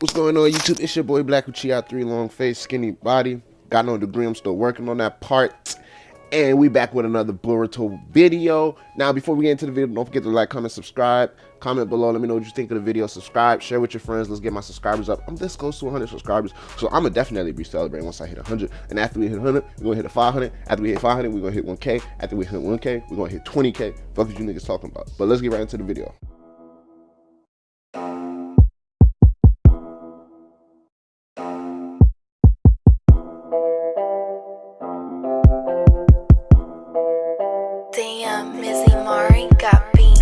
What's going on, YouTube? It's your boy Black Uchiha, 3 long face, skinny body. Got no degree, I'm still working on that part. And we back with another Naruto video. Now, before we get into the video, don't forget to like, comment, subscribe. Comment below, let me know what you think of the video. Subscribe, share with your friends. Let's get my subscribers up. I'm this close to 100 subscribers, so I'm gonna definitely be celebrating once I hit 100. And after we hit 100, we're gonna hit a 500. After we hit 500, we're gonna hit 1K. After we hit 1K, we're gonna hit 20K. Fuck is you niggas talking about? But let's get right into the video. Damn, Mizzy Mari got beat.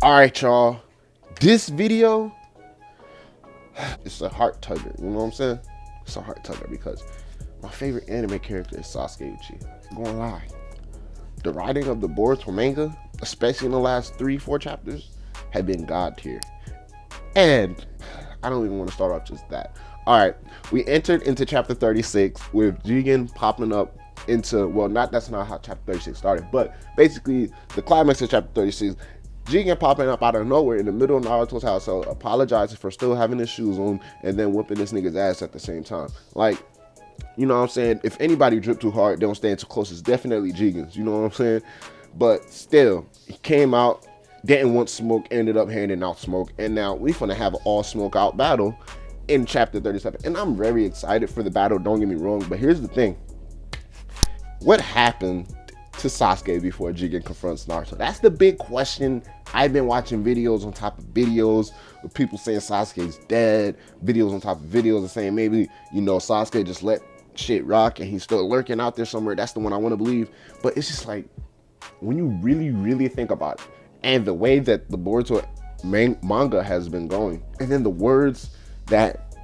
Alright, y'all. This video, it's a heart tugger. You know what I'm saying? It's a heart tugger because my favorite anime character is Sasuke Uchiha. I'm gonna lie. The writing of the Boruto manga, especially in the last 3-4 chapters, have been god tier. And I don't even want to start off just that. Alright, we entered into chapter 36 with Jigen popping up into, well, that's not how chapter 36 started, but basically the climax of chapter 36, Jigen popping up out of nowhere in the middle of Naruto's house, so apologizing for still having his shoes on and then whooping this nigga's ass at the same time. Like, you know what I'm saying? If anybody drip too hard, they don't stand too close. It's definitely Jigen's, you know what I'm saying? But still, he came out, didn't want smoke, ended up handing out smoke, and now we finna have an all smoke out battle in chapter 37. And I'm very excited for the battle, don't get me wrong, but here's the thing. What happened to Sasuke before Jigen confronts Naruto? That's the big question. I've been watching videos on top of videos with people saying Sasuke's dead, videos on top of videos and saying maybe, you know, Sasuke just let shit rock and he's still lurking out there somewhere. That's the one I want to believe. But it's just like, when you really think about it, and the way that the Boruto manga has been going, and then the words that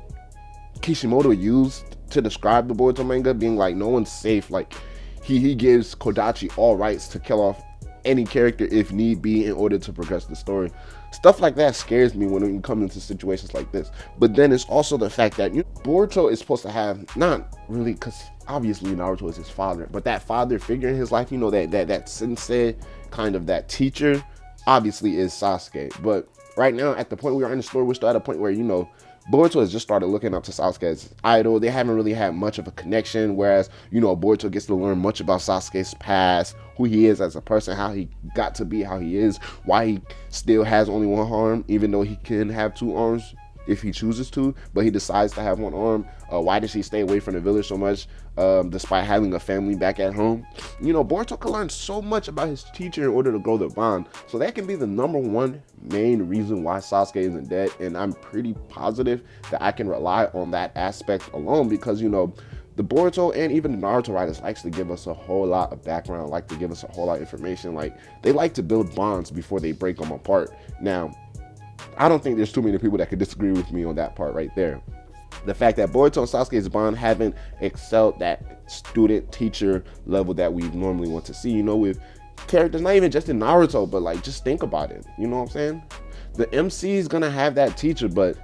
Kishimoto used to describe the Boruto manga being like, no one's safe, like he gives Kodachi all rights to kill off any character if need be in order to progress the story. Stuff like that scares me when it comes into situations like this. But then it's also the fact that Boruto is supposed to have, not really, because obviously Naruto is his father, but that father figure in his life, you know, that sensei, kind of that teacher, obviously is Sasuke. But right now, at the point we are in the story, we're still at a point where, you know, Boruto has just started looking up to Sasuke as idol. They haven't really had much of a connection, whereas, you know, Boruto gets to learn much about Sasuke's past, who he is as a person, how he got to be how he is, why he still has only one arm, even though he can have 2 arms if he chooses to, but he decides to have 1 arm. Why does he stay away from the village so much, despite having a family back at home? You know, Boruto can learn so much about his teacher in order to grow the bond. So that can be the #1 main reason why Sasuke isn't dead, and I'm pretty positive that I can rely on that aspect alone, because, you know, the Boruto and even the Naruto writers likes to give us a whole lot of background, like to give us a whole lot of information. Like, they like to build bonds before they break them apart. Now, I don't think there's too many people that could disagree with me on that part right there. The fact that Boruto and Sasuke's bond haven't excelled that student-teacher level that we normally want to see, you know, with characters, not even just in Naruto, but like, just think about it, you know what I'm saying? The MC is gonna have that teacher, but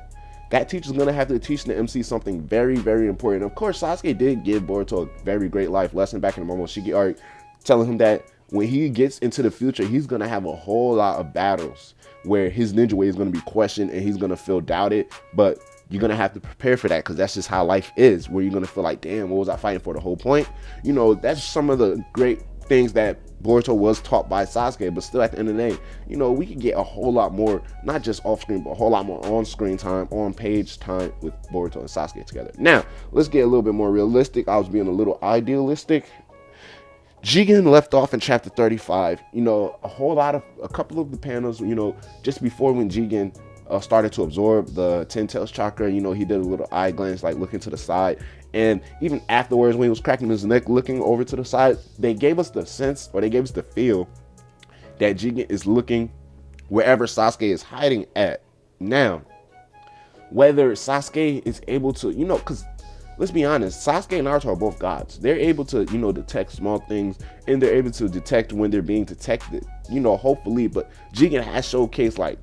that teacher's gonna have to teach the MC something very important. Of course, Sasuke did give Boruto a very great life lesson back in the Momoshiki arc, telling him that when he gets into the future, he's gonna have a whole lot of battles where his ninja way is gonna be questioned and he's gonna feel doubted, but you're gonna have to prepare for that, because that's just how life is, where you're gonna feel like, damn, what was I fighting for the whole point? You know, that's some of the great things that Boruto was taught by Sasuke. But still, at the end of the day, you know, we could get a whole lot more, not just off screen, but a whole lot more on screen time, on page time with Boruto and Sasuke together. Now, let's get a little bit more realistic. I was being a little idealistic. Jigen left off in chapter 35. You know, a couple of the panels, you know, just before when Jigen started to absorb the 10 tails chakra, you know, he did a little eye glance, like looking to the side. And even afterwards, when he was cracking his neck, looking over to the side, they gave us the sense, or they gave us the feel, that Jigen is looking wherever Sasuke is hiding at. Now, whether Sasuke is able to, you know, because let's be honest, Sasuke and Naruto are both gods. They're able to, you know, detect small things, and they're able to detect when they're being detected, you know, hopefully. But Jigen has showcased, like,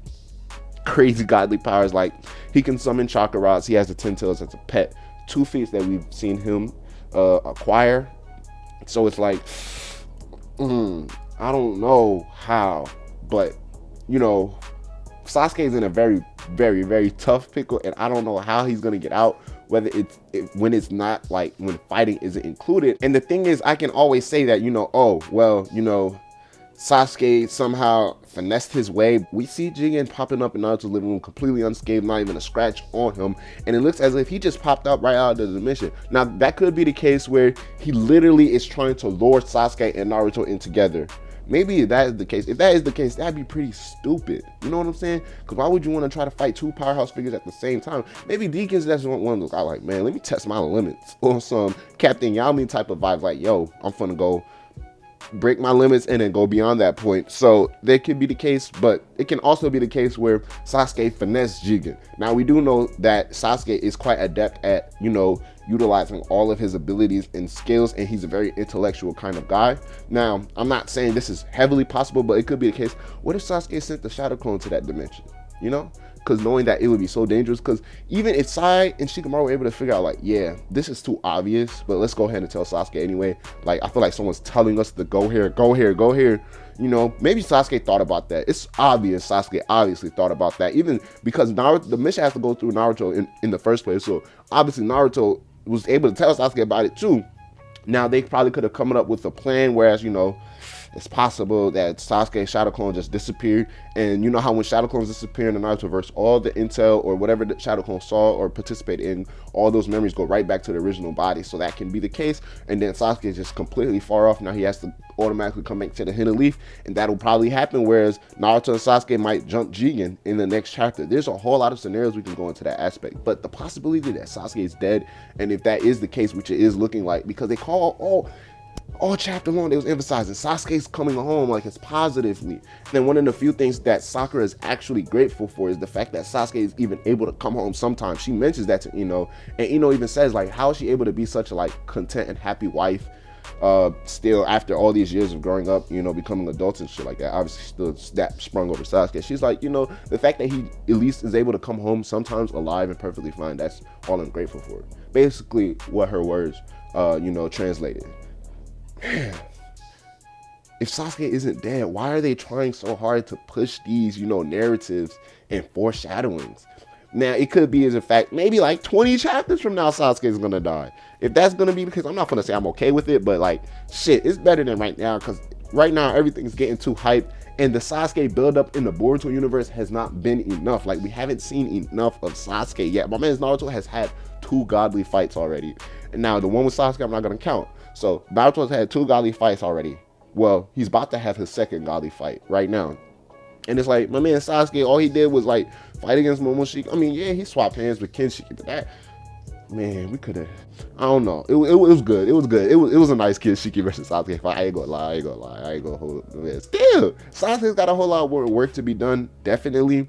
crazy godly powers. Like, he can summon chakra rods. He has the 10 tails as a pet. 2 feats that we've seen him acquire. So it's like, I don't know how, but you know, Sasuke is in a very, very, very tough pickle, and I don't know how he's gonna get out. Whether when it's not like when fighting isn't included. And the thing is, I can always say that, you know, oh well, you know, Sasuke somehow finessed his way. We see Jigen popping up in Naruto's living room completely unscathed, not even a scratch on him, and it looks as if he just popped up right out of the dimension. Now that could be the case where he literally is trying to lure Sasuke and Naruto in together. Maybe that is the case. If that is the case, that'd be pretty stupid. You know what I'm saying? Because why would you want to try to fight 2 powerhouse figures at the same time? Maybe Deacon's just one of those guys like, man, let me test my limits. Or some Captain Yami type of vibes like, yo, I'm finna go break my limits and then go beyond that point. So that could be the case, but it can also be the case where Sasuke finessed Jigen. Now we do know that Sasuke is quite adept at, you know, utilizing all of his abilities and skills, and he's a very intellectual kind of guy. Now I'm not saying this is heavily possible, but it could be the case. What if Sasuke sent the shadow clone to that dimension, you know? Because knowing that it would be so dangerous, because even if Sai and Shikamaru were able to figure out like, yeah, this is too obvious, but let's go ahead and tell Sasuke anyway. Like, I feel like someone's telling us to go here, go here, go here. You know, maybe Sasuke thought about that. It's obvious Sasuke obviously thought about that, even because Naruto, the mission has to go through Naruto in the first place. So obviously Naruto was able to tell Sasuke about it too. Now they probably could have come up with a plan, whereas, you know, it's possible that Sasuke's shadow clone just disappeared. And you know how when shadow clones disappear in the Naruto verse, all the intel or whatever the shadow clone saw or participated in, all those memories go right back to the original body. So that can be the case. And then Sasuke is just completely far off. Now he has to automatically come back to the hidden leaf, and that'll probably happen. Whereas Naruto and Sasuke might jump Jigen in the next chapter. There's a whole lot of scenarios we can go into that aspect. But the possibility that Sasuke is dead, and if that is the case, which it is looking like, because they call all chapter long, they was emphasizing Sasuke's coming home, like, it's positively. And one of the few things that Sakura is actually grateful for is the fact that Sasuke is even able to come home sometimes. She mentions that to Ino, and Ino even says, like, how is she able to be such a, like, content and happy wife still after all these years of growing up, you know, becoming adults and shit like that. Obviously still that sprung over Sasuke. She's like, you know, the fact that he at least is able to come home sometimes alive and perfectly fine, that's all I'm grateful for. Basically what her words you know, translated. Man, if Sasuke isn't dead, why are they trying so hard to push these, you know, narratives and foreshadowings? Now, it could be as a fact, maybe like 20 chapters from now, Sasuke is gonna die. If that's gonna be the case, I'm not gonna say I'm okay with it, but like, shit, it's better than right now, because right now everything's getting too hyped, and the Sasuke buildup in the Boruto universe has not been enough. Like, we haven't seen enough of Sasuke yet. My man Naruto has had 2 godly fights already, and now the one with Sasuke I'm not gonna count. So Naruto's had 2 godly fights already. Well, he's about to have his 2nd godly fight right now. And it's like, my man Sasuke, all he did was like fight against Momoshiki. I mean, yeah, he swapped hands with Kinshiki, but that, man, we could have, I don't know. It was good. It was good. It was a nice Kinshiki versus Sasuke fight. I ain't gonna lie. I ain't gonna hold it. Still, Sasuke's got a whole lot of work to be done, definitely.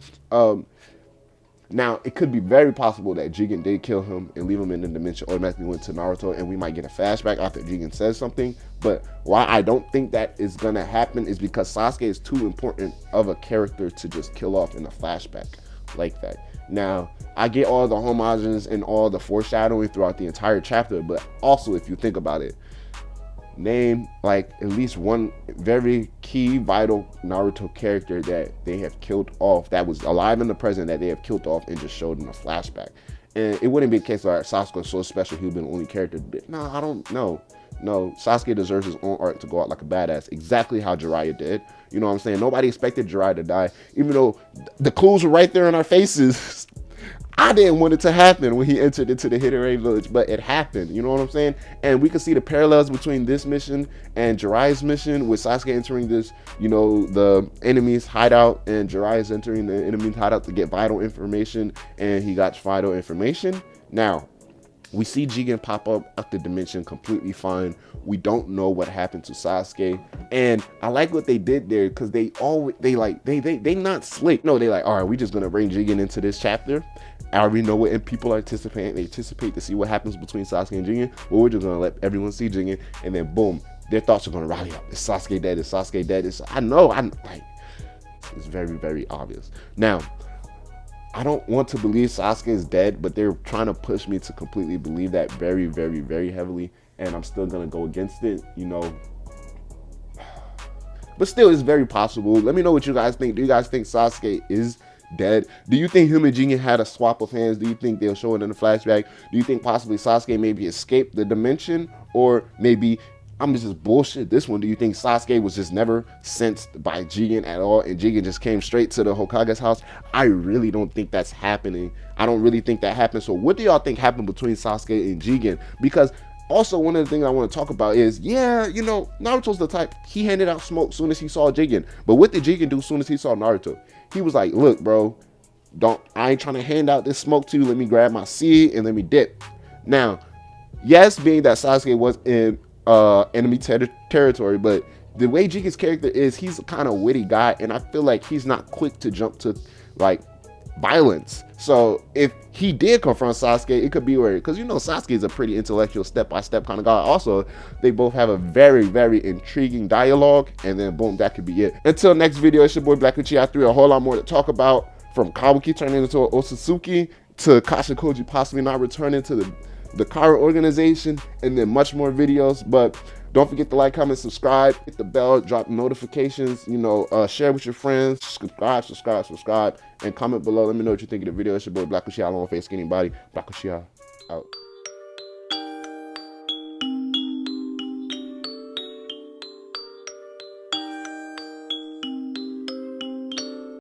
Now, it could be very possible that Jigen did kill him and leave him in the dimension, automatically went to Naruto, and we might get a flashback after Jigen says something. But why I don't think that is going to happen is because Sasuke is too important of a character to just kill off in a flashback like that. Now, I get all the homages and all the foreshadowing throughout the entire chapter, but also if you think about it, name like at least one very key vital Naruto character that they have killed off, that was alive in the present, that they have killed off and just showed in a flashback. And it wouldn't be a case where Sasuke is so special he would be the only character. No, I don't know. No, Sasuke deserves his own arc to go out like a badass, exactly how Jiraiya did. You know what I'm saying? Nobody expected Jiraiya to die, even though the clues were right there in our faces. I didn't want it to happen when he entered into the Hidden Rain village, but it happened. You know what I'm saying? And we can see the parallels between this mission and Jiraiya's mission, with Sasuke entering this, you know, the enemy's hideout, and Jiraiya's entering the enemy's hideout to get vital information, and he got vital information. Now, we see Jigen pop up at the dimension completely fine. We don't know what happened to Sasuke, and I like what they did there, because they not slick. No, they like, all right, we just gonna bring Jigen into this chapter. I already know what people are anticipating. They anticipate to see what happens between Sasuke and Jigen. Well, we're just gonna let everyone see Jigen, and then boom, their thoughts are gonna rally up. Is Sasuke dead? Is Sasuke dead? I know. It's very, very obvious. Now, I don't want to believe Sasuke is dead, but they're trying to push me to completely believe that very, very, very heavily. And I'm still gonna go against it, you know. But still, it's very possible. Let me know what you guys think. Do you guys think Sasuke is dead? Do you think him and Jigen had a swap of hands? Do you think they'll show it in the flashback? Do you think possibly Sasuke maybe escaped the dimension? Or maybe I'm just bullshit this one. Do you think Sasuke was just never sensed by Jigen at all and Jigen just came straight to the Hokage's house? I really don't think that's happening. I don't really think that happened. So what do y'all think happened between Sasuke and Jigen? Because also, one of the things I want to talk about is, yeah, you know, Naruto's the type, he handed out smoke as soon as he saw Jigen. But what did Jigen do as soon as he saw Naruto? He was like, look, bro, I ain't trying to hand out this smoke to you. Let me grab my seed and let me dip. Now, yes, being that Sasuke was in enemy territory, but the way Jigen's character is, he's a kind of witty guy, and I feel like he's not quick to jump to, like, violence. So if he did confront Sasuke, it could be where, because you know Sasuke is a pretty intellectual step-by-step kind of guy. Also, they both have a very, very intriguing dialogue, and then boom, that could be it. Until next video, it's your boy Black Uchiha 3. A whole lot more to talk about, from Kabuki turning into an Otsutsuki to Kashin possibly not returning to the Kara organization, and then much more videos. But don't forget to like, comment, subscribe, hit the bell, drop notifications, you know, share with your friends, subscribe, and comment below. Let me know what you think of the video. It's your boy Black Uchiha, long face, skinny body. Black Uchiha out.